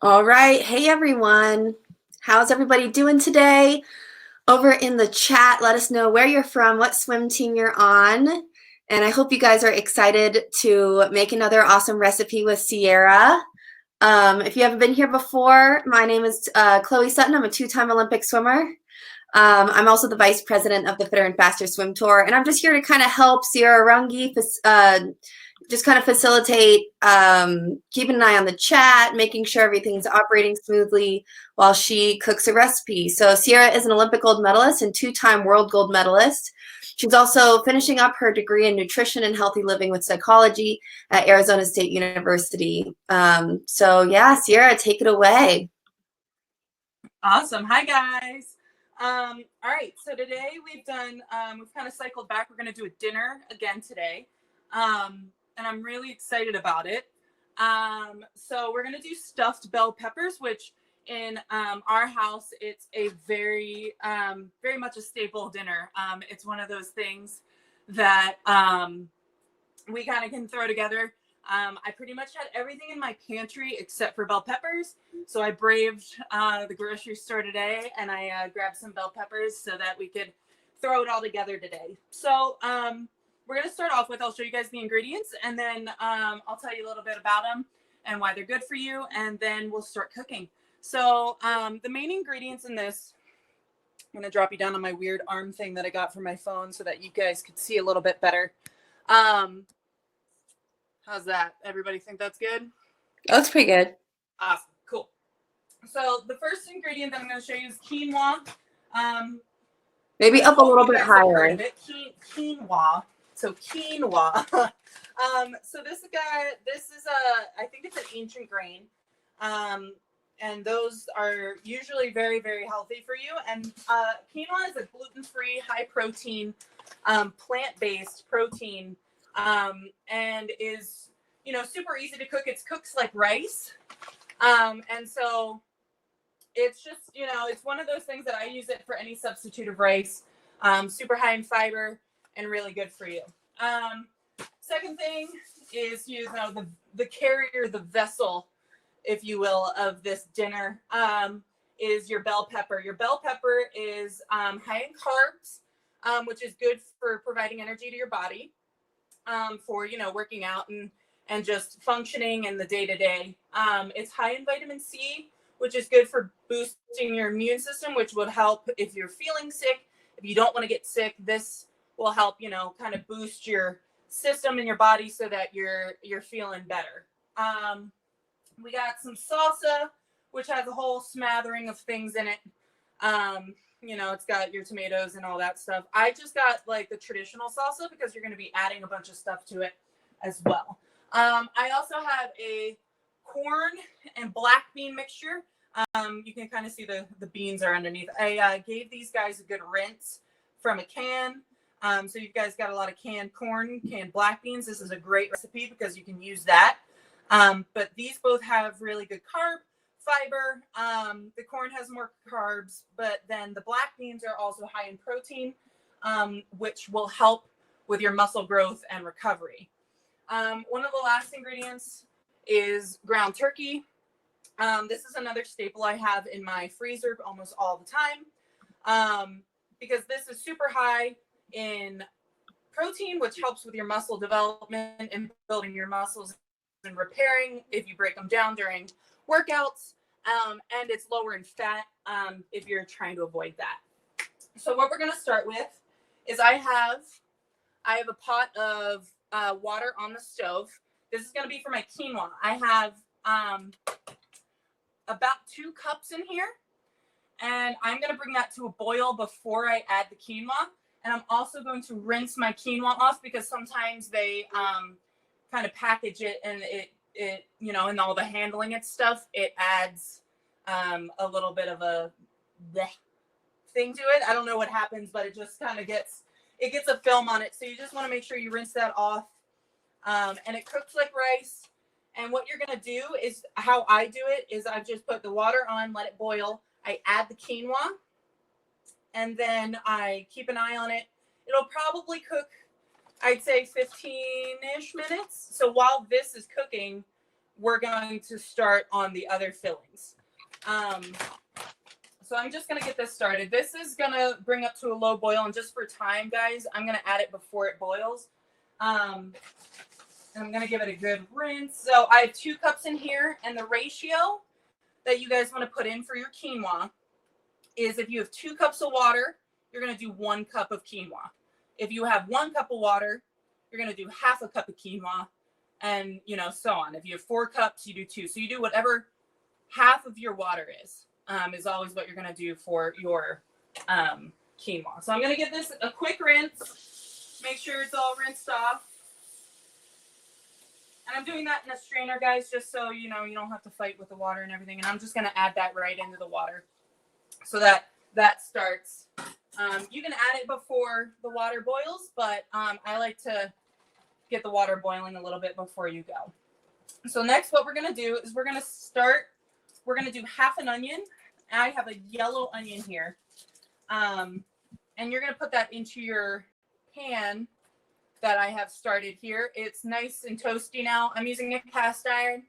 All right. Hey, everyone. How's everybody doing today? Over in the chat, let us know where you're from, what swim team you're on. And I hope you guys are excited to make another awesome recipe with Sierra. If you haven't been here before, my name is Chloe Sutton. I'm a two-time Olympic swimmer. I'm also the vice president of the Fitter and Faster Swim Tour, and I'm just here to kind of help Cierra Runge just kind of facilitate keeping an eye on the chat, making sure everything's operating smoothly while she cooks a recipe. So Sierra is an Olympic gold medalist and two-time world gold medalist. She's also finishing up her degree in nutrition and healthy living with psychology at Arizona State University. So yeah, Sierra, take it away. Awesome. Hi, guys. All right. So today we've kind of cycled back. We're going to do a dinner again today. And I'm really excited about it. So we're going to do stuffed bell peppers, which in our house, it's a very much a staple dinner. It's one of those things that we kind of can throw together. I pretty much had everything in my pantry except for bell peppers. So I braved the grocery store today and I grabbed some bell peppers so that we could throw it all together today. So we're going to start off with, I'll show you guys the ingredients and then I'll tell you a little bit about them and why they're good for you. And then we'll start cooking. So the main ingredients in this, I'm going to drop you down on my weird arm thing that I got from my phone so that you guys could see a little bit better. How's that? Everybody think that's good? That's pretty good. Awesome. Cool. So the first ingredient that I'm going to show you is quinoa. Maybe up a little bit higher. Quinoa. So quinoa. So this is I think it's an ancient grain. And those are usually very, very healthy for you. And quinoa is a gluten-free, high-protein, plant-based protein, and is, super easy to cook. It cooks like rice. And so it's just, it's one of those things that I use it for any substitute of rice. Super high in fiber and really good for you. Second thing is, the carrier, the vessel, if you will, of this dinner is your bell pepper. Your bell pepper is high in carbs, which is good for providing energy to your body, for, working out and just functioning in the day-to-day. It's high in vitamin C, which is good for boosting your immune system, which would help if you're feeling sick. If you don't want to get sick, this will help, kind of boost your system in your body so that you're feeling better. We got some salsa, which has a whole smattering of things in it. It's got your tomatoes and all that stuff. I just got like the traditional salsa because you're going to be adding a bunch of stuff to it as well. I also have a corn and black bean mixture. You can kind of see the beans are underneath. I gave these guys a good rinse from a can. So you guys got a lot of canned corn, canned black beans. This is a great recipe because you can use that. But these both have really good carb, fiber. The corn has more carbs, but then the black beans are also high in protein, which will help with your muscle growth and recovery. One of the last ingredients is ground turkey. This is another staple I have in my freezer almost all the time, because this is super high in protein, which helps with your muscle development and building your muscles and repairing if you break them down during workouts, and it's lower in fat if you're trying to avoid that. So what we're going to start with is I have a pot of water on the stove. This is going to be for my quinoa. I have about 2 cups in here, and I'm going to bring that to a boil before I add the quinoa. And I'm also going to rinse my quinoa off because sometimes they kind of package it and it and all the handling and stuff, it adds a little bit of a thing to it. I don't know what happens, but it just kind of gets a film on it. So you just want to make sure you rinse that off. And it cooks like rice. And what you're going to do is, how I do it is I just put the water on, let it boil. I add the quinoa, and then I keep an eye on it. It'll probably cook, I'd say 15-ish minutes. So while this is cooking, we're going to start on the other fillings. So I'm just going to get this started. This is going to bring up to a low boil. And just for time, guys, I'm going to add it before it boils. And I'm going to give it a good rinse. So I have 2 cups in here. And the ratio that you guys want to put in for your quinoa is if you have 2 cups of water, you're going to do 1 cup of quinoa. If you have 1 cup of water, you're going to do half a cup of quinoa. And, you know, so on. If you have 4 cups, you do 2. So you do whatever half of your water is always what you're going to do for your quinoa. So I'm going to give this a quick rinse. Make sure it's all rinsed off. And I'm doing that in a strainer, guys, just so, you know, you don't have to fight with the water and everything. And I'm just going to add that right into the water so that starts. You can add it before the water boils, but I like to get the water boiling a little bit before you go. So next, what we're going to do is we're going to do half an onion. I have a yellow onion here. And you're going to put that into your pan that I have started here. It's nice and toasty now. I'm using a cast iron,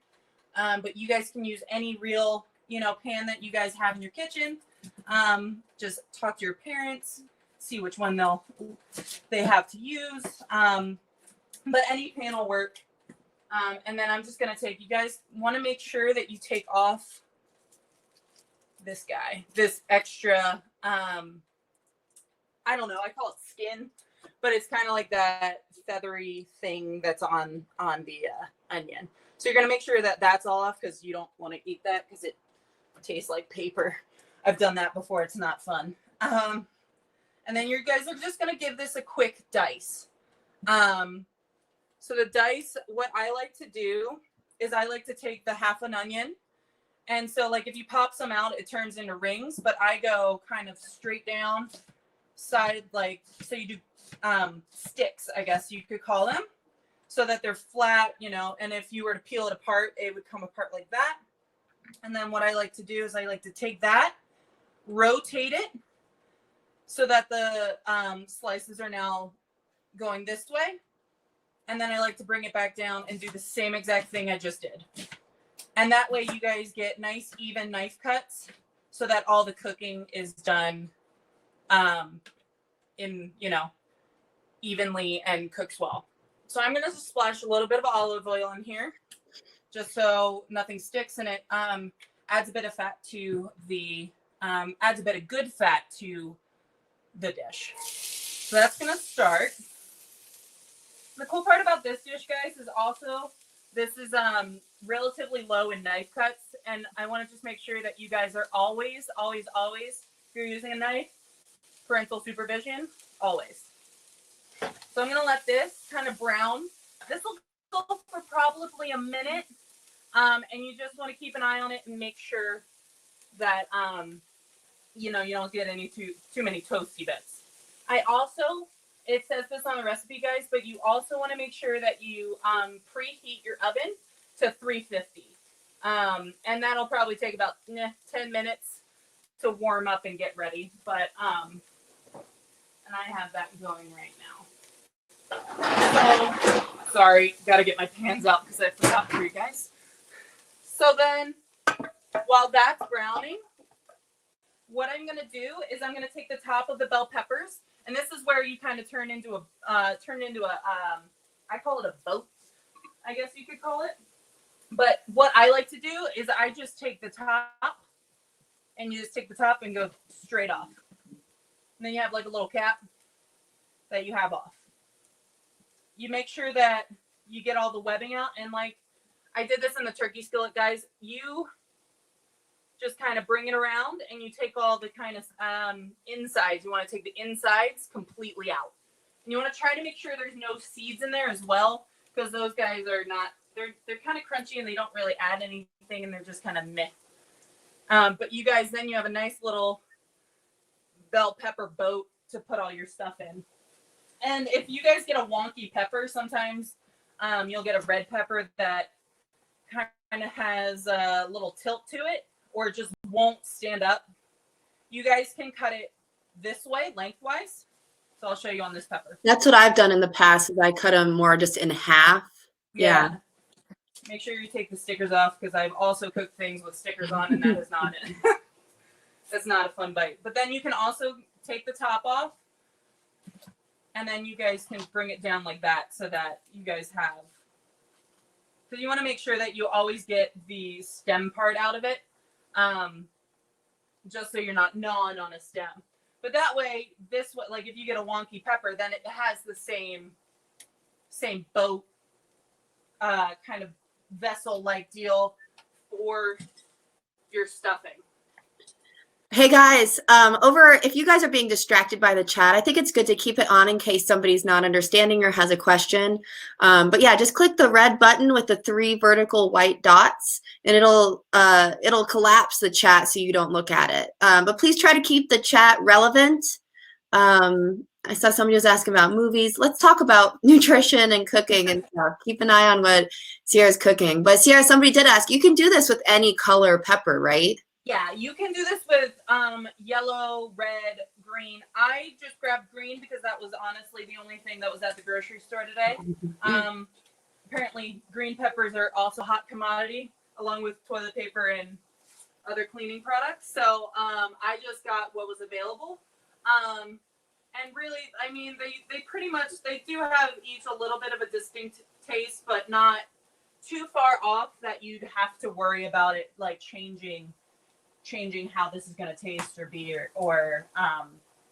but you guys can use any real, you know, pan that you guys have in your kitchen. Just talk to your parents, see which one they have to use. But any pan will work. And then I'm just going to take, you guys want to make sure that you take off this guy, this extra, I don't know, I call it skin, but it's kind of like that feathery thing that's on the onion. So you're going to make sure that that's all off because you don't want to eat that because it tastes like paper. I've done that before. It's not fun. And then you guys are just going to give this a quick dice. So the dice, what I like to do is I like to take the half an onion. And so like if you pop some out, it turns into rings, but I go kind of straight down side, like, so you do sticks, I guess you could call them, so that they're flat, you know, and if you were to peel it apart, it would come apart like that. And then what I like to do is I like to take that, rotate it so that the slices are now going this way. And then I like to bring it back down and do the same exact thing I just did. And that way you guys get nice, even knife cuts so that all the cooking is done in, you know, evenly and cooks well. So I'm going to splash a little bit of olive oil in here just so nothing sticks, and it adds a bit of fat to the, adds a bit of good fat to the dish. So that's going to start. The cool part about this dish, guys, is also this is relatively low in knife cuts, and I want to just make sure that you guys are always, always, always, if you're using a knife, parental supervision, always. So I'm going to let this kind of brown. This will go for probably a minute, and you just want to keep an eye on it and make sure that, you know, you don't get any too many toasty bits. I also, it says this on the recipe, guys, but you also want to make sure that you preheat your oven to 350. And that'll probably take about 10 minutes to warm up and get ready. But, and I have that going right now. So, sorry, got to get my pans out because I forgot for you guys. So then, while that's browning, what I'm going to do is I'm going to take the top of the bell peppers. And this is where you kind of turn into a, I call it a boat, I guess you could call it. But what I like to do is I just take the top, and you just take the top and go straight off. And then you have like a little cap that you have off. You make sure that you get all the webbing out. And like I did this in the turkey skillet, guys, you just kind of bring it around and you take all the kind of insides. You want to take the insides completely out. And you want to try to make sure there's no seeds in there as well, because those guys are not, they're kind of crunchy and they don't really add anything and they're just kind of meh. But you guys, then you have a nice little bell pepper boat to put all your stuff in. And if you guys get a wonky pepper, sometimes you'll get a red pepper that kind of has a little tilt to it, or just won't stand up. You guys can cut it this way, lengthwise. So I'll show you on this pepper. That's what I've done in the past, is I cut them more just in half. Yeah. Make sure you take the stickers off because I've also cooked things with stickers on, and that is not it. That's not a fun bite. But then you can also take the top off, and then you guys can bring it down like that so that you guys have, because you want to make sure that you always get the stem part out of it, just so you're not gnawing on a stem. But that way, this, like if you get a wonky pepper, then it has the same boat kind of vessel-like deal for your stuffing. Hey guys, if you guys are being distracted by the chat, I think it's good to keep it on in case somebody's not understanding or has a question. But yeah, just click the red button with the 3 vertical white dots, and it'll collapse the chat so you don't look at it. But please try to keep the chat relevant. I saw somebody was asking about movies. Let's talk about nutrition and cooking and stuff. Keep an eye on what Sierra's cooking. But Sierra, somebody did ask, you can do this with any color pepper, right? Yeah, you can do this with yellow, red, green. I just grabbed green because that was honestly the only thing that was at the grocery store today. Apparently, green peppers are also hot commodity, along with toilet paper and other cleaning products. So I just got what was available. And really, I mean, they pretty much, they do have each a little bit of a distinct taste, but not too far off that you'd have to worry about it like changing how this is going to taste or be or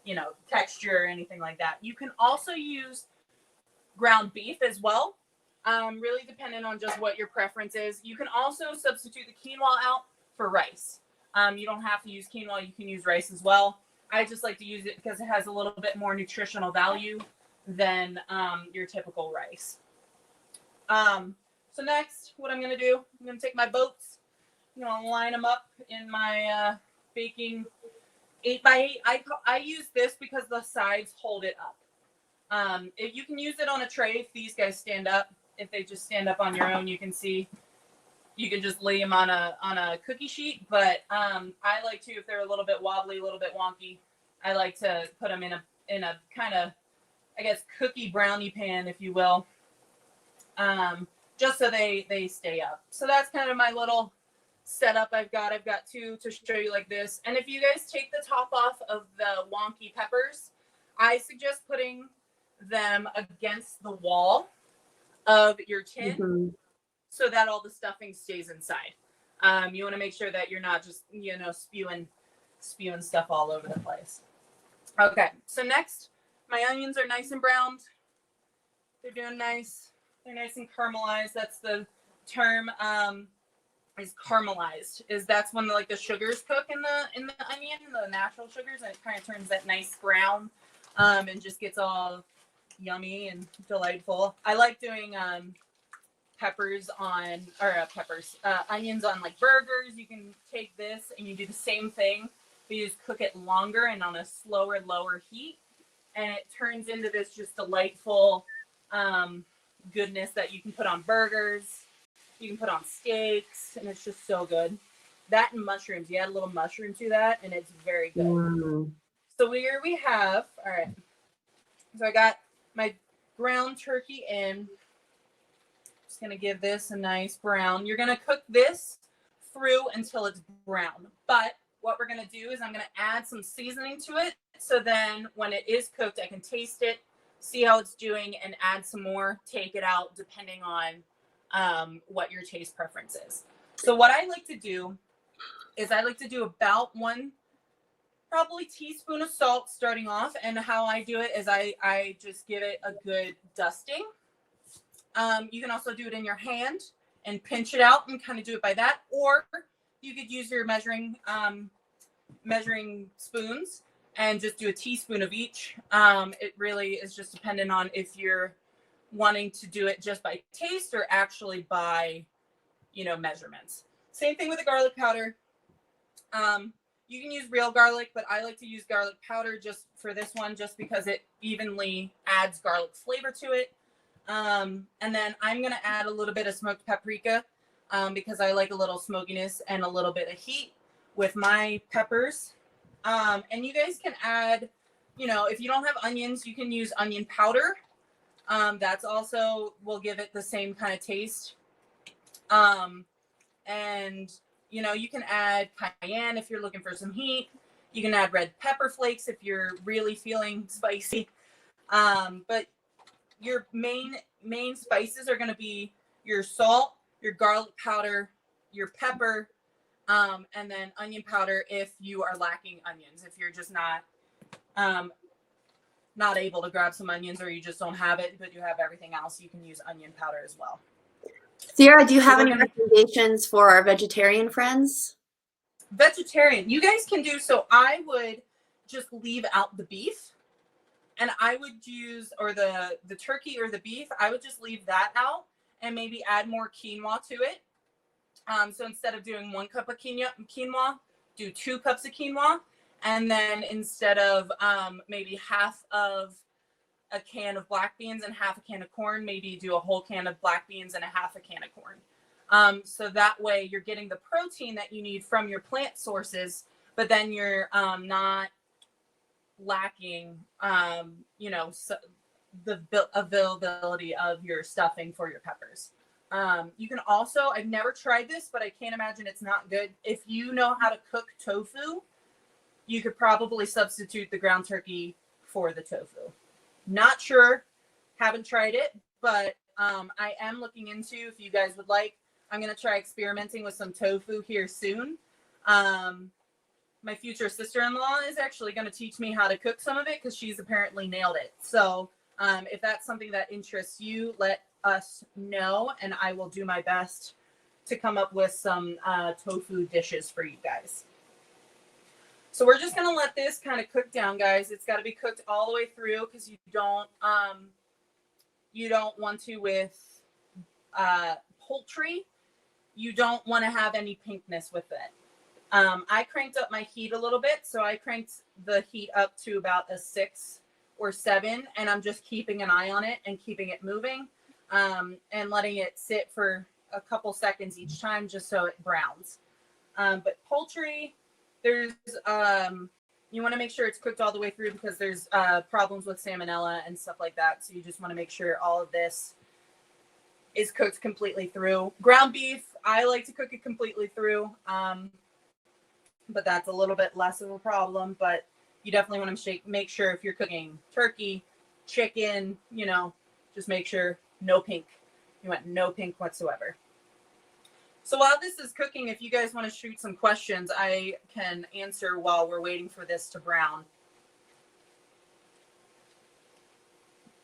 you know, texture or anything like that. You can also use ground beef as well, really depending on just what your preference is. You can also substitute the quinoa out for rice. You don't have to use quinoa, you can use rice as well. I just like to use it because it has a little bit more nutritional value than your typical rice. So next, what I'm going to do, I'm going to take my boats. I'm going to line them up in my baking 8x8. I use this because the sides hold it up. If you can use it on a tray, if these guys stand up, if they just stand up on your own, you can see, you can just lay them on a cookie sheet. But I like to, if they're a little bit wobbly, a little bit wonky, I like to put them in a kind of, I guess, cookie brownie pan, if you will, just so they stay up. So that's kind of my little setup I've got 2 to show you like this. And if you guys take the top off of the wonky peppers, I suggest putting them against the wall of your tin so that all the stuffing stays inside. You want to make sure that you're not just, you know, spewing stuff all over the place. Okay, so next, my onions are nice and browned. They're doing nice. They're nice and caramelized. That's the term. Is caramelized. That's when the sugars cook in the onion, the natural sugars, and it kind of turns that nice brown, and just gets all yummy and delightful. I like doing onions on like burgers. You can take this and you do the same thing, but you just cook it longer and on a slower, lower heat, and it turns into this just delightful goodness that you can put on burgers. You can put on steaks, and it's just so good. That and mushrooms. You add a little mushroom to that, and it's very good. So here we have, all right. So I got my ground turkey in. Just going to give this a nice brown. You're going to cook this through until it's brown. But what we're going to do is I'm going to add some seasoning to it. So then when it is cooked, I can taste it, see how it's doing, and add some more, take it out, depending on what your taste preference is. So what I like to do is I like to do about 1 probably teaspoon of salt starting off, and how I do it is I just give it a good dusting. You can also do it in your hand and pinch it out and kind of do it by that, or you could use your measuring spoons and just do a teaspoon of each. It really is just dependent on if you're wanting to do it just by taste or actually by, you know, measurements. Same thing with the garlic powder. You can use real garlic, but I like to use garlic powder just for this one, just because it evenly adds garlic flavor to it. And then I'm going to add a little bit of smoked paprika because I like a little smokiness and a little bit of heat with my peppers. And you guys can add, you know, if you don't have onions, you can use onion powder. That's also will give it the same kind of taste. And, you know, you can add cayenne if you're looking for some heat. You can add red pepper flakes if you're really feeling spicy. But your main spices are going to be your salt, your garlic powder, your pepper, and then onion powder if you are lacking onions. If you're just not able to grab some onions, or you just don't have it, but you have everything else, you can use onion powder as well. Sierra, do you have any recommendations for our vegetarian friends? Vegetarian, you guys can do, so I would just leave out the beef, and I would use, or the turkey or the beef, I would just leave that out and maybe add more quinoa to it. So instead of doing 1 cup of quinoa, do 2 cups of quinoa. And then instead of maybe half of a can of black beans and half a can of corn, maybe do a whole can of black beans and a half a can of corn. So that way you're getting the protein that you need from your plant sources, but then you're not lacking, so the availability of your stuffing for your peppers. You can also, I've never tried this, but I can't imagine it's not good. If you know how to cook tofu, you could probably substitute the ground turkey for the tofu. Not sure, haven't tried it, but I am looking into, if you guys would like, I'm going to try experimenting with some tofu here soon. My future sister-in-law is actually going to teach me how to cook some of it because she's apparently nailed it. So if that's something that interests you, let us know, and I will do my best to come up with some tofu dishes for you guys. So we're just going to let this kind of cook down, guys. It's got to be cooked all the way through because you don't want to, with poultry, you don't want to have any pinkness with it. I cranked up my heat a little bit, so I cranked the heat up to about a 6 or 7, and I'm just keeping an eye on it and keeping it moving, and letting it sit for a couple seconds each time just so it browns. But poultry, there's you want to make sure it's cooked all the way through because there's problems with salmonella and stuff like that. So you just want to make sure all of this is cooked completely through. Ground beef, I like to cook it completely through, but that's a little bit less of a problem. But you definitely want to make sure if you're cooking turkey, chicken, just make sure no pink. You want no pink whatsoever. So while this is cooking, if you guys want to shoot some questions, I can answer while we're waiting for this to brown.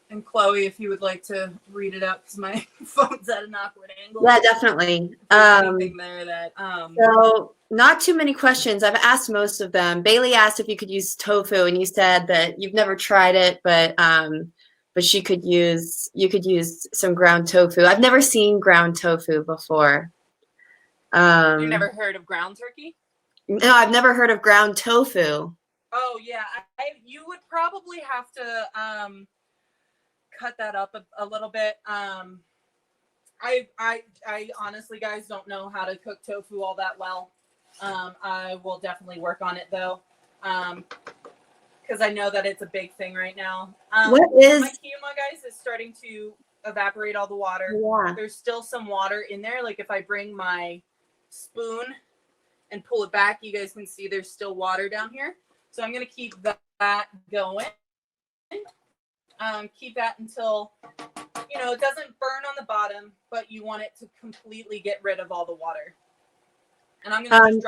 And Chloe, if you would like to read it out, because my phone's at an awkward angle. Yeah, definitely. Anything there that so not too many questions. I've asked most of them. Bailey asked if you could use tofu, and you said that you've never tried it, but you could use some ground tofu. I've never seen ground tofu before. You never heard of ground turkey? No, I've never heard of ground tofu. Oh yeah, you would probably have to cut that up a little bit. I honestly, guys, don't know how to cook tofu all that well. I will definitely work on it though, because I know that it's a big thing right now. What is my quinoa, guys, is starting to evaporate all the water. Yeah. There's still some water in there. Like if I bring my spoon and pull it back, you guys can see there's still water down here. So I'm going to keep that going. Keep that until, it doesn't burn on the bottom, but you want it to completely get rid of all the water. And I'm going to just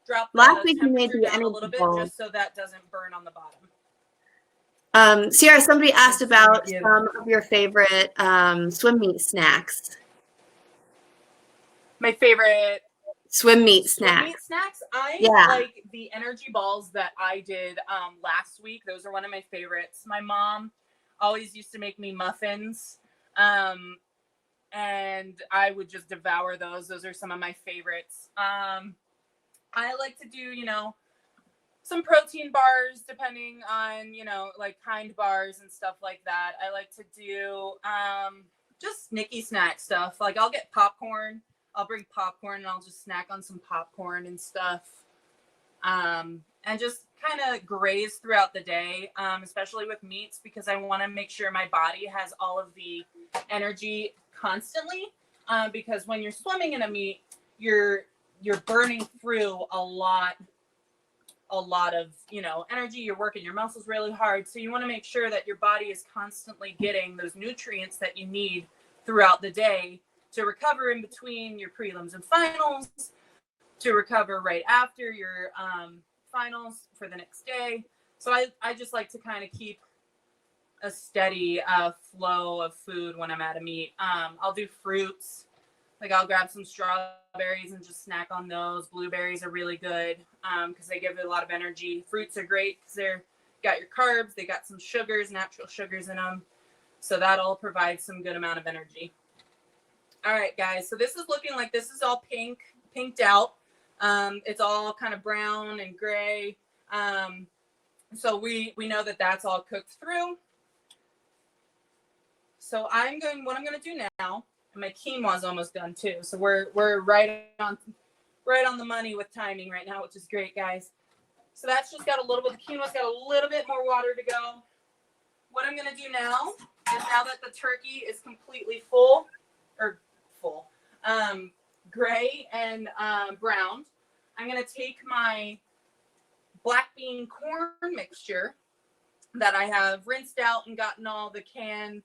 drop last week the you made temperature the down a energy little bit ball. just so that doesn't burn on the bottom. Sierra, somebody asked about some of your favorite swim meet snacks. My favorite swim meet snacks. I like the energy balls that I did last week. Those are one of my favorites. My mom always used to make me muffins, and I would just devour those. Those are some of my favorites. I like to do, some protein bars, depending on, like Kind bars and stuff like that. I like to do just snicky snack stuff. Like I'll get popcorn. I'll bring popcorn and I'll just snack on some popcorn and stuff. And just kind of graze throughout the day, especially with meats, because I want to make sure my body has all of the energy constantly. because when you're swimming in a meet, you're burning through a lot of, you know, energy. You're working your muscles really hard. So you want to make sure that your body is constantly getting those nutrients that you need throughout the day to recover in between your prelims and finals, to recover right after your finals for the next day. So I just like to kind of keep a steady flow of food when I'm at a meet. I'll do fruits. Like I'll grab some strawberries and just snack on those. Blueberries are really good because they give it a lot of energy. Fruits are great because they're got your carbs. They got some sugars, natural sugars in them. So that'll provide some good amount of energy. All right, guys. So this is looking like this is all pinked out. It's all kind of brown and gray. So we know that that's all cooked through. So what I'm going to do now, and my quinoa is almost done too. So we're right on the money with timing right now, which is great, guys. So that's just got a little bit, the quinoa's got a little bit more water to go. What I'm going to do now is, now that the turkey is completely gray and browned, I'm going to take my black bean corn mixture that I have rinsed out and gotten all the canned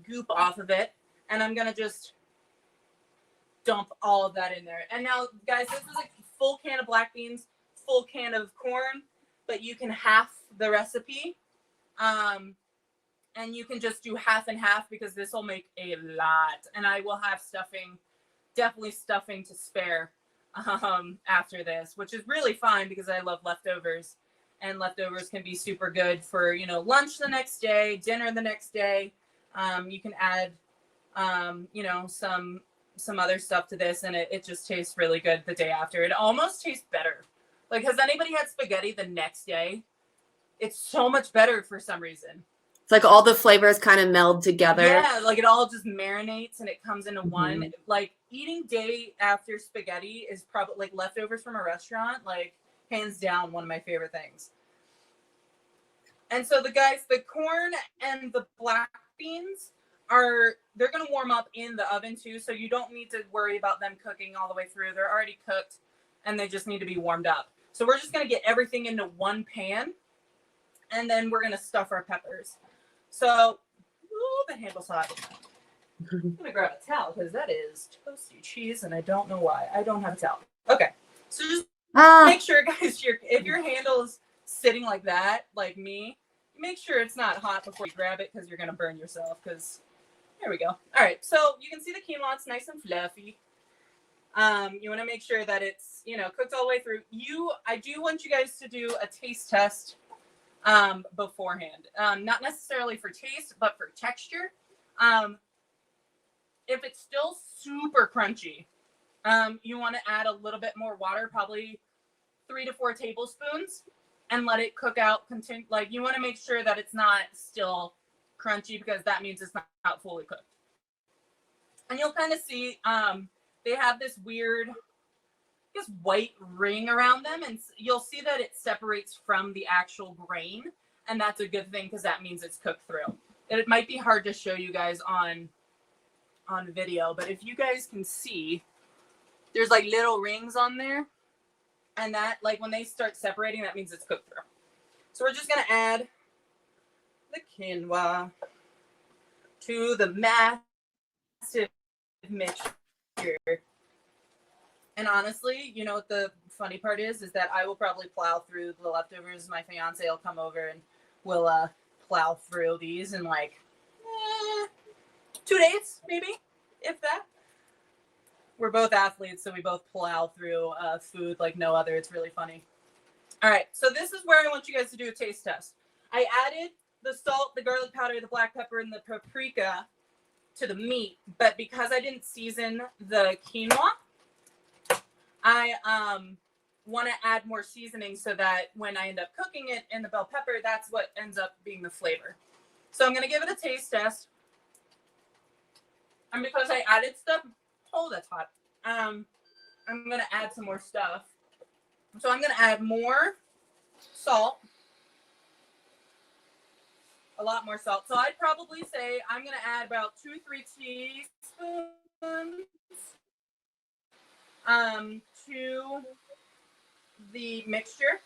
goop off of it, and I'm gonna just dump all of that in there. And now, guys, this is a full can of black beans, full can of corn, but you can half the recipe, and you can just do half and half because this will make a lot. And I will have definitely stuffing to spare after this, which is really fine because I love leftovers. And leftovers can be super good for, you know, lunch the next day, dinner the next day. You can add, you know, some other stuff to this, and it just tastes really good the day after. It almost tastes better. Like, has anybody had spaghetti the next day? It's so much better for some reason. It's like all the flavors kind of meld together. Yeah, like it all just marinates and it comes into one. Like eating day after spaghetti is probably like leftovers from a restaurant, like hands down one of my favorite things. And so the corn and the black beans they're going to warm up in the oven too. So you don't need to worry about them cooking all the way through. They're already cooked and they just need to be warmed up. So we're just going to get everything into one pan, and then we're going to stuff our peppers. So, the handle's hot. I'm going to grab a towel because that is toasty cheese and I don't know why. I don't have a towel. Okay. So just make sure, guys, if your handle is sitting like that, like me, make sure it's not hot before you grab it because you're going to burn yourself. Because there we go. All right. So you can see the quinoa. It's nice and fluffy. You want to make sure that it's, you know, cooked all the way through. I do want you guys to do a taste test beforehand. Not necessarily for taste, but for texture. If it's still super crunchy, you want to add a little bit more water, probably 3 to 4 tablespoons, and let it cook out. Like, you want to make sure that it's not still crunchy because that means it's not fully cooked. And you'll kind of see they have this weird, I guess, white ring around them, and you'll see that it separates from the actual grain, and that's a good thing because that means it's cooked through. It might be hard to show you guys on video, but if you guys can see, there's like little rings on there, and that, like, when they start separating, that means it's cooked through. So we're just going to add the quinoa to the massive mixture. And honestly, you know what the funny part is that I will probably plow through the leftovers. My fiance will come over and we'll plow through these in like 2 days, maybe, if that. We're both athletes, so we both plow through food like no other. It's really funny. All right, so this is where I want you guys to do a taste test. I added the salt, the garlic powder, the black pepper, and the paprika to the meat, but because I didn't season the quinoa, I want to add more seasoning so that when I end up cooking it in the bell pepper, that's what ends up being the flavor. So I'm going to give it a taste test. And because I added stuff, that's hot. I'm going to add some more stuff. So I'm going to add more salt. A lot more salt. So I'd probably say I'm going to add about 2-3 teaspoons to the mixture.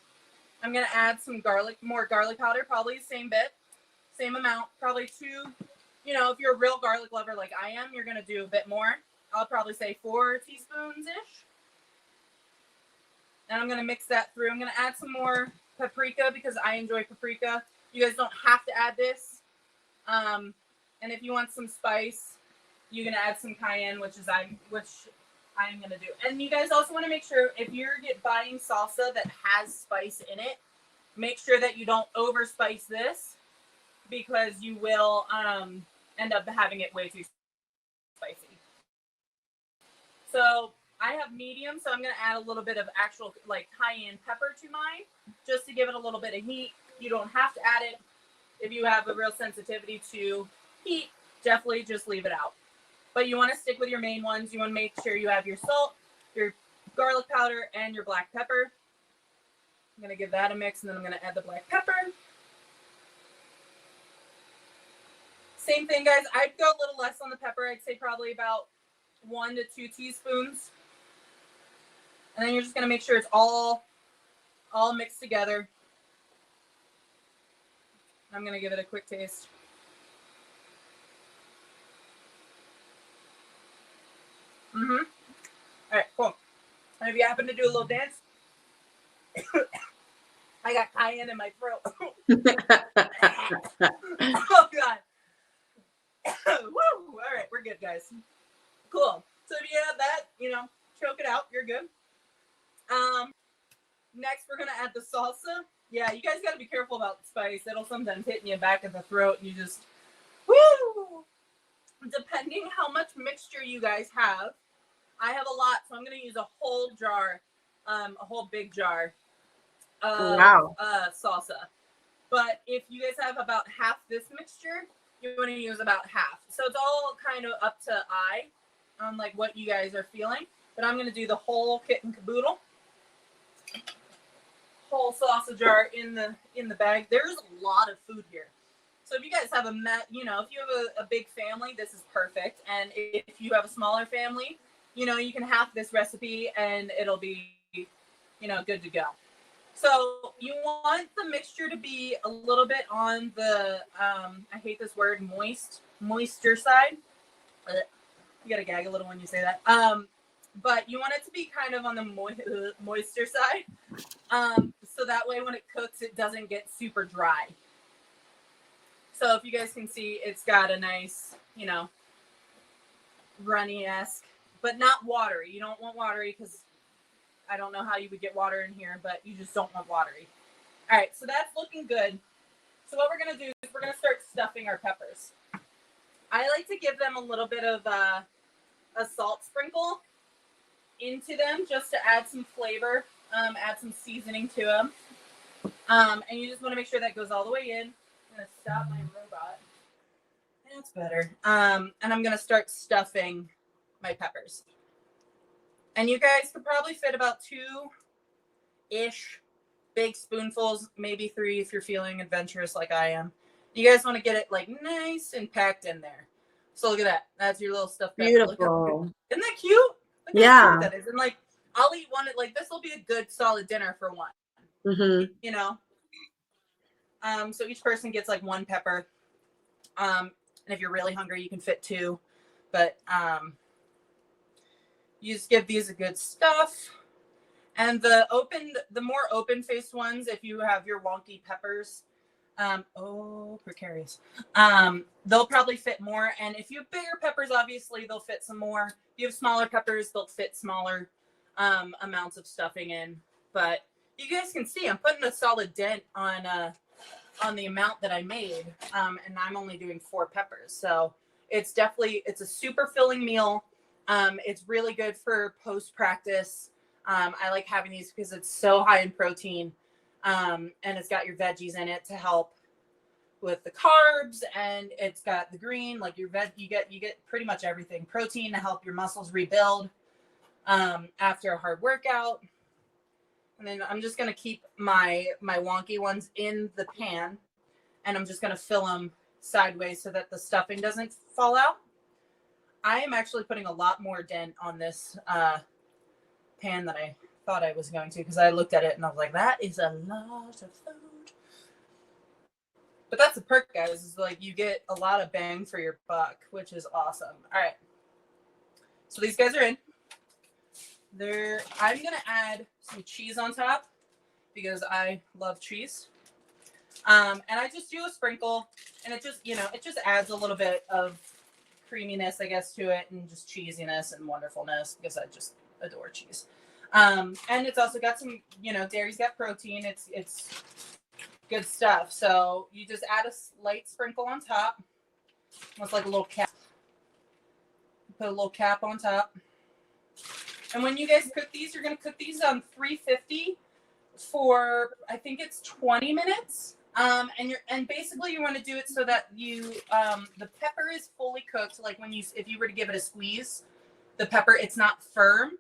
I'm going to add some more garlic powder, probably the same bit, same amount, probably 2. You know, if you're a real garlic lover like I am, you're going to do a bit more. I'll probably say 4 teaspoons-ish. And I'm going to mix that through. I'm going to add some more paprika because I enjoy paprika. You guys don't have to add this. And if you want some spice, you can add some cayenne, which I'm going to do. And you guys also want to make sure if you're buying salsa that has spice in it, make sure that you don't overspice this because you will end up having it way too spicy. So I have medium, so I'm going to add a little bit of actual like cayenne pepper to mine just to give it a little bit of heat. You don't have to add it. If you have a real sensitivity to heat, definitely just leave it out. But you want to stick with your main ones. You want to make sure you have your salt, your garlic powder, and your black pepper. I'm going to give that a mix, and then I'm going to add the black pepper. Same thing, guys. I'd go a little less on the pepper. I'd say probably about 1 to 2 teaspoons. And then you're just going to make sure it's all mixed together. I'm going to give it a quick taste. All right, cool. And if you happen to do a little dance, I got cayenne in my throat. Oh, God. Woo! All right, we're good, guys. Cool. So if you have that, choke it out. You're good. Next, we're going to add the salsa. Yeah, you guys got to be careful about the spice. It'll sometimes hit in you back of the throat, and you just, woo! Depending how much mixture you guys have, I have a lot, so I'm going to use a whole jar, a whole big jar of salsa. But if you guys have about half this mixture, you want to use about half. So it's all kind of up to eye on like what you guys are feeling. But I'm going to do the whole kit and caboodle. Whole salsa jar in the bag. There's a lot of food here. So if you guys have if you have a big family, this is perfect. And if you have a smaller family, you can half this recipe and it'll be, good to go. So you want the mixture to be a little bit on the, I hate this word, moisture side. You got to gag a little when you say that. But you want it to be kind of on the moisture side. So that way when it cooks, it doesn't get super dry. So if you guys can see, it's got a nice, runny-esque, but not watery. You don't want watery because I don't know how you would get water in here, but you just don't want watery. All right, so that's looking good. So what we're going to do is we're going to start stuffing our peppers. I like to give them a little bit of a salt sprinkle into them just to add some flavor, add some seasoning to them. And you just want to make sure that goes all the way in. I'm going to stop my robot. That's better. And I'm going to start stuffing my peppers. And you guys could probably fit about 2-ish big spoonfuls, maybe 3 if you're feeling adventurous like I am. You guys want to get it like nice and packed in there. So look at that. That's your little stuffed pepper. Beautiful. Isn't that cute? Look how cute that is. And like, I'll eat one. Like this will be a good solid dinner for one. Mm-hmm. So each person gets like 1 pepper. And if you're really hungry, you can fit 2. But you just give these a good stuff. And the more open-faced ones, if you have your wonky peppers, precarious. They'll probably fit more. And if you have bigger peppers, obviously they'll fit some more. If you have smaller peppers, they'll fit smaller amounts of stuffing in. But you guys can see I'm putting a solid dent on the amount that I made. And I'm only doing 4 peppers. So it's a super filling meal. It's really good for post-practice. I like having these because it's so high in protein. And it's got your veggies in it to help with the carbs, and it's got the green, like your you get pretty much everything. Protein to help your muscles rebuild after a hard workout. And then I'm just gonna keep my wonky ones in the pan, and I'm just gonna fill them sideways so that the stuffing doesn't fall out. I am actually putting a lot more dent on this pan than I thought I was going to, because I looked at it and I was like, that is a lot of food. But that's the perk, guys, is like you get a lot of bang for your buck, which is awesome. All right. So these guys are in. I'm going to add some cheese on top because I love cheese. And I just do a sprinkle, and it just adds a little bit of creaminess, I guess, to it, and just cheesiness and wonderfulness, because I just adore cheese. And it's also got some, dairy's got protein. It's good stuff. So you just add a light sprinkle on top. Almost like a little cap. Put a little cap on top. And when you guys cook these, you're going to cook these on 350 for, I think it's 20 minutes. And basically you want to do it so that the pepper is fully cooked. Like if you were to give it a squeeze, the pepper, it's not firm.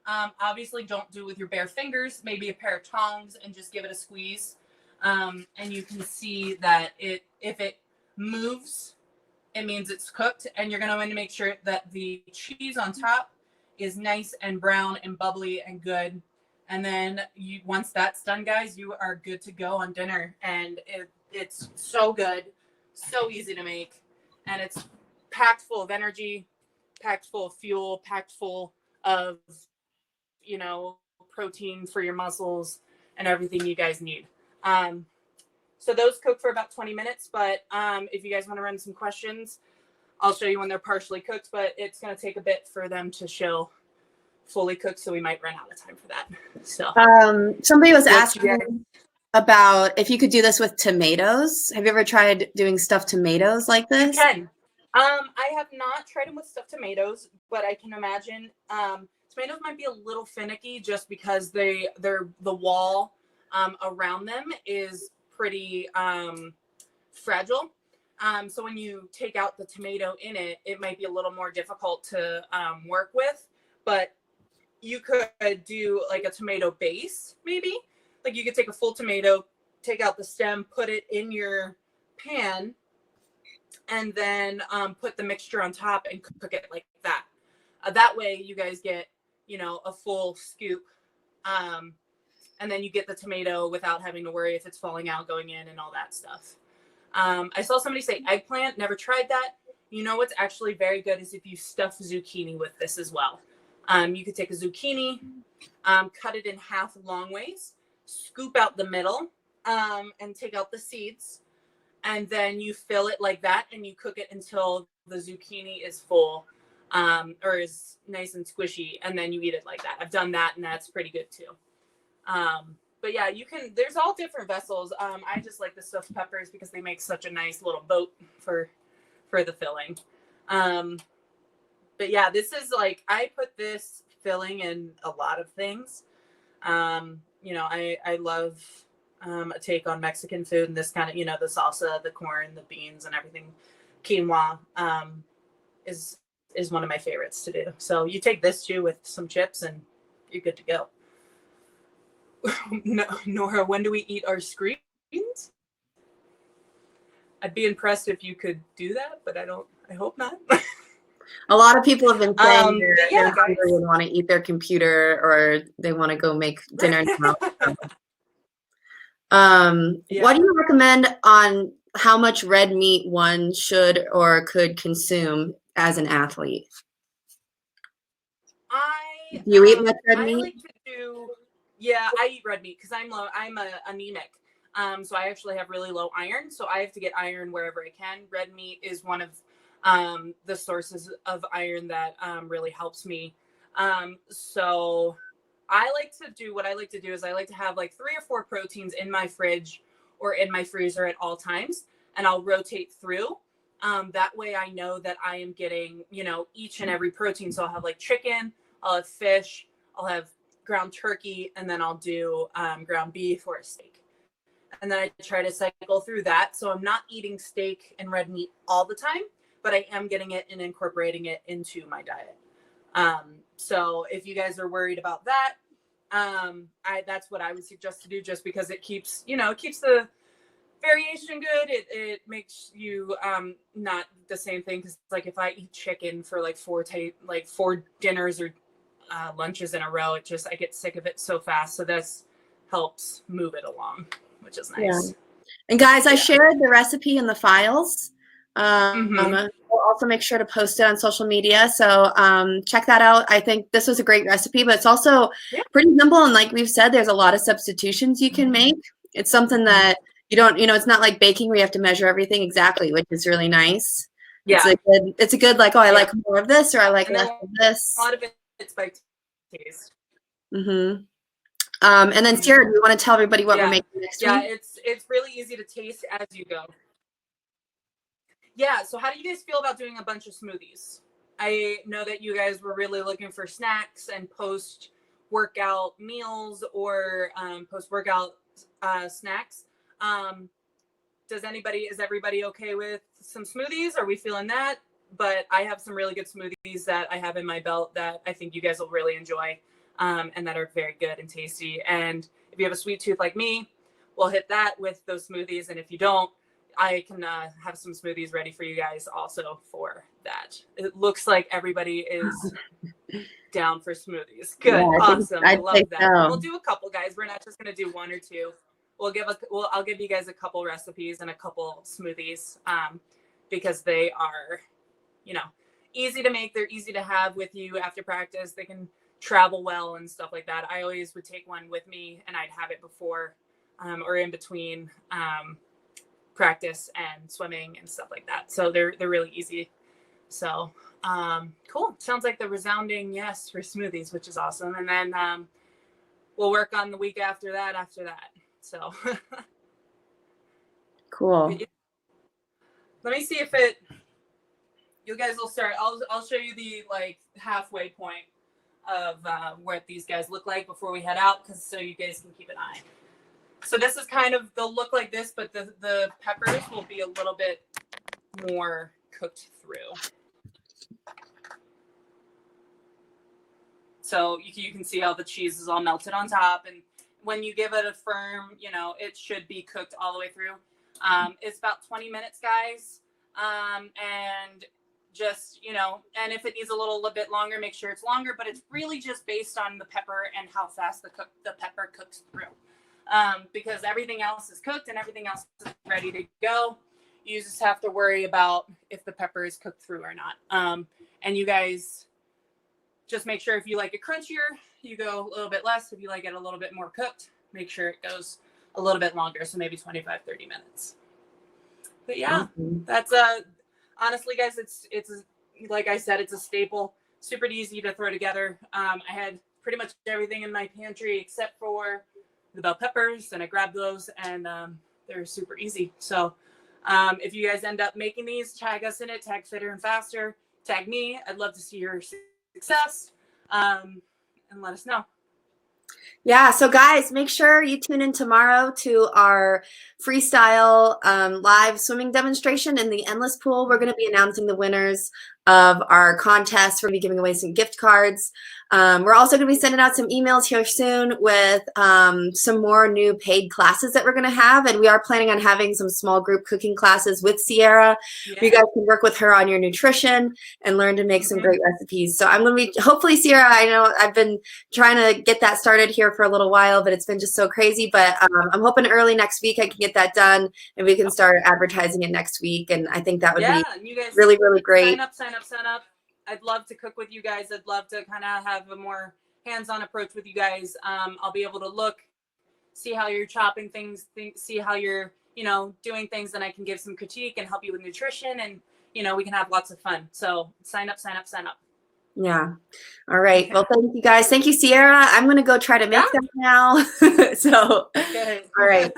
Obviously don't do it with your bare fingers, maybe a pair of tongs, and just give it a squeeze. And you can see that if it moves, it means it's cooked. And you're going to want to make sure that the cheese on top is nice and brown and bubbly and good. And then once that's done, guys, you are good to go on dinner. And it's so good, so easy to make. And it's packed full of energy, packed full of fuel, packed full of, protein for your muscles and everything you guys need. So those cook for about 20 minutes. But if you guys want to run some questions, I'll show you when they're partially cooked, but it's going to take a bit for them to show fully cooked, so we might run out of time for that. So somebody was asking about if you could do this with tomatoes. Have you ever tried doing stuffed tomatoes like this? You can. I have not tried them with stuffed tomatoes, but I can imagine tomatoes might be a little finicky just because the wall around them is pretty fragile. So when you take out the tomato in it, it might be a little more difficult to work with. But you could do like a tomato base, maybe. Like you could take a full tomato, take out the stem, put it in your pan, and then put the mixture on top and cook it like that. That way you guys get, a full scoop. And then you get the tomato without having to worry if it's falling out, going in, and all that stuff. I saw somebody say eggplant. Never tried that. What's actually very good is if you stuff zucchini with this as well. You could take a zucchini, cut it in half long ways, scoop out the middle, and take out the seeds. And then you fill it like that, and you cook it until the zucchini is full, or is nice and squishy, and then you eat it like that. I've done that, and that's pretty good too. But yeah, there's all different vessels. I just like the stuffed peppers because they make such a nice little boat for the filling. But yeah, this is like, I put this filling in a lot of things. I love a take on Mexican food, and this kind of, the salsa, the corn, the beans, and everything. Quinoa is one of my favorites to do. So you take this too with some chips, and you're good to go. No, Nora, when do we eat our screens? I'd be impressed if you could do that, but I hope not. A lot of people have been saying they're hungry guys, and want to eat their computer, or they want to go make dinner now. What do you recommend on how much red meat one should or could consume as an athlete? Do you eat much red meat? I eat red meat because I'm anemic. So I actually have really low iron. So I have to get iron wherever I can. Red meat is one of the sources of iron that really helps me. So what I like to do is I like to have like 3 or 4 proteins in my fridge or in my freezer at all times, and I'll rotate through. That way I know that I am getting, each and every protein. So I'll have like chicken, I'll have fish, I'll have ground turkey, and then I'll do ground beef or a steak. And then I try to cycle through that. So I'm not eating steak and red meat all the time, but I am getting it and incorporating it into my diet. So if you guys are worried about that, that's what I would suggest to do, just because it keeps the variation good. It makes you not the same thing, because like if I eat chicken for like four dinners or lunches in a row, I get sick of it so fast. So this helps move it along, which is nice. Yeah. And guys, I shared the recipe in the files. We'll also make sure to post it on social media. So check that out. I think this was a great recipe, but it's also pretty simple. And like we've said, there's a lot of substitutions you can make. It's something that you don't, it's not like baking where you have to measure everything exactly, which is really nice. Yeah. It's a good, like, oh, I like more of this, or I like less of this. A lot of it's by taste. And then Cierra, do you want to tell everybody what we're making next week? Yeah, it's really easy to taste as you go. Yeah, so how do you guys feel about doing a bunch of smoothies? I know that you guys were really looking for snacks and post-workout meals or post-workout snacks. Is everybody okay with some smoothies? Are we feeling that? But I have some really good smoothies that I have in my belt that I think you guys will really enjoy, and that are very good and tasty. And if you have a sweet tooth like me, we'll hit that with those smoothies. And if you don't, I can have some smoothies ready for you guys also for that. It looks like everybody is down for smoothies. Good. Yeah, awesome. I love that. So. We'll do a couple, guys. We're not just going to do one or two. I'll give you guys a couple recipes and a couple smoothies, because they are, easy to make. They're easy to have with you after practice. They can travel well and stuff like that. I always would take one with me, and I'd have it before or in between practice and swimming and stuff like that. So they're really easy. So cool. Sounds like the resounding yes for smoothies, which is awesome. And then we'll work on the week after that. So cool. Let me see if you guys will start. I'll show you the like halfway point of what these guys look like before we head out, so you guys can keep an eye. So this is they'll look like this, but the peppers will be a little bit more cooked through. So you can see how the cheese is all melted on top. And when you give it a firm, it should be cooked all the way through. It's about 20 minutes, guys. And just, and if it needs a little bit longer, make sure it's longer. But it's really just based on the pepper and how fast the pepper cooks through. Because everything else is cooked and everything else is ready to go. You just have to worry about if the pepper is cooked through or not. And you guys just make sure if you like it crunchier, you go a little bit less. If you like it a little bit more cooked, make sure it goes a little bit longer. So maybe 25, 30 minutes. But yeah, that's honestly, guys, it's like I said, it's a staple. Super easy to throw together. I had pretty much everything in my pantry except for the bell peppers, and I grabbed those, and they're super easy. So if you guys end up making these, tag us in it, tag Fitter and Faster, tag me. I'd love to see your success, and let us know. Yeah, so guys, make sure you tune in tomorrow to our freestyle live swimming demonstration in the endless pool. We're going to be announcing the winners of our contest. We're going to be giving away some gift cards. We're also going to be sending out some emails here soon with some more new paid classes that we're going to have. And we are planning on having some small group cooking classes with Cierra. Yeah. You guys can work with her on your nutrition and learn to make some great recipes. So I'm going to be, hopefully, Cierra, I know I've been trying to get that started here for a little while, but it's been just so crazy. But I'm hoping early next week I can get that done and we can start advertising it next week. And I think that would be you guys really, really great. Sign up. I'd love to cook with you guys. I'd love to kind of have a more hands-on approach with you guys. I'll be able to look, see how you're chopping things, see how you're, doing things, and I can give some critique and help you with nutrition, and, we can have lots of fun. So sign up. Yeah. All right. Well, thank you guys. Thank you, Cierra. I'm going to go try to make them now. So, all right.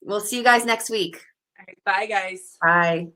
We'll see you guys next week. All right. Bye, guys. Bye.